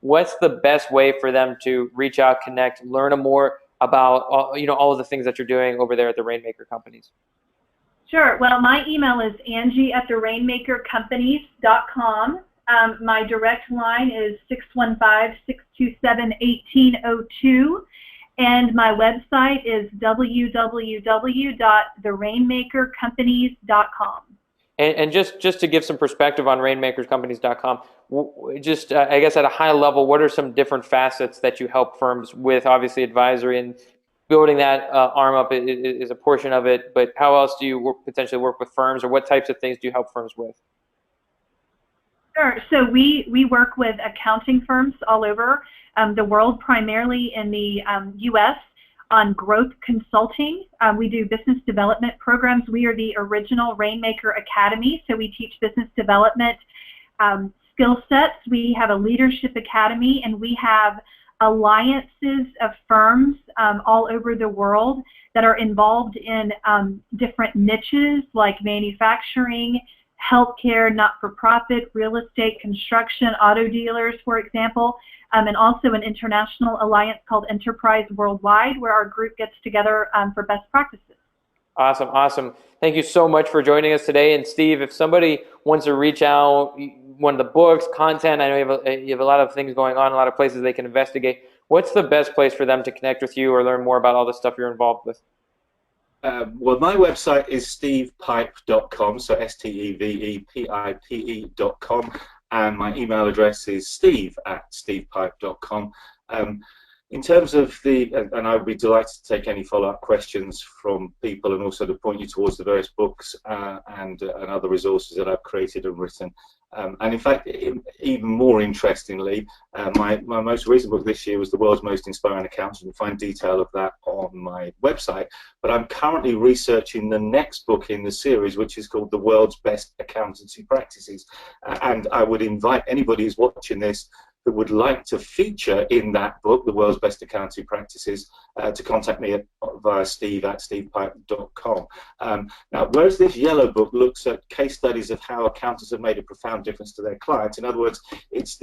what's the best way for them to reach out, connect, learn more about all of the things that you're doing over there at the Rainmaker Companies? Sure. Well, my email is Angie@therainmakercompanies.com. My direct line is 615-627-1802. And my website is www.therainmakercompanies.com. And just to give some perspective on rainmakercompanies.com, just I guess at a high level, what are some different facets that you help firms with? Obviously, advisory and building that arm up is a portion of it, but how else do you potentially work with firms, or what types of things do you help firms with? Sure. So we work with accounting firms all over the world, primarily in the U.S., on growth consulting. We do business development programs. We are the original Rainmaker Academy, so we teach business development skill sets. We have a leadership academy, and we have alliances of firms all over the world that are involved in different niches like manufacturing, healthcare, not-for-profit, real estate, construction, auto dealers, for example, and also an international alliance called Enterprise Worldwide, where our group gets together for best practices. Awesome, awesome. Thank you so much for joining us today. And Steve, if somebody wants to reach out, one of the books, content, I know you have a lot of things going on, a lot of places they can investigate. What's the best place for them to connect with you or learn more about all the stuff you're involved with? Well, my website is stevepipe.com, so stevepipe.com, and my email address is steve@stevepipe.com. In terms of and I would be delighted to take any follow-up questions from people, and also to point you towards the various books and other resources that I've created and written. And in fact, even more interestingly, my most recent book this year was The World's Most Inspiring Accountants. You can find detail of that on my website. But I'm currently researching the next book in the series, which is called The World's Best Accountancy Practices. And I would invite anybody who's watching this who would like to feature in that book, The World's Best Accountancy Practices, to contact me via steve@stevepipe.com. Now, whereas this yellow book looks at case studies of how accountants have made a profound difference to their clients, in other words, it's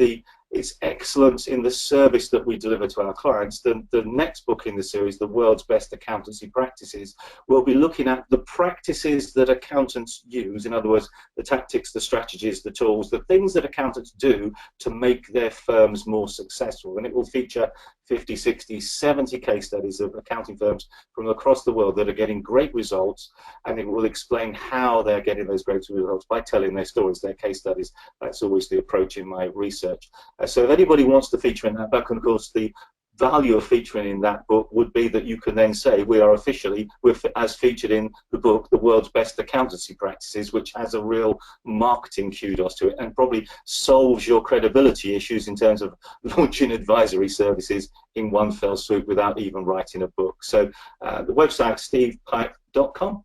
excellence in the service that we deliver to our clients. The next book in the series, The World's Best Accountancy Practices, will be looking at the practices that accountants use, in other words, the tactics, the strategies, the tools, the things that accountants do to make their firms more successful. And it will feature 50, 60, 70 case studies of accounting firms from across the world that are getting great results, and it will explain how they're getting those great results by telling their stories, their case studies. That's always the approach in my research. So if anybody wants to feature in that book, and of course the value of featuring in that book would be that you can then say we're as featured in the book The World's Best Accountancy Practices, which has a real marketing kudos to it and probably solves your credibility issues in terms of launching advisory services in one fell swoop without even writing a book. So the website stevepipe.com.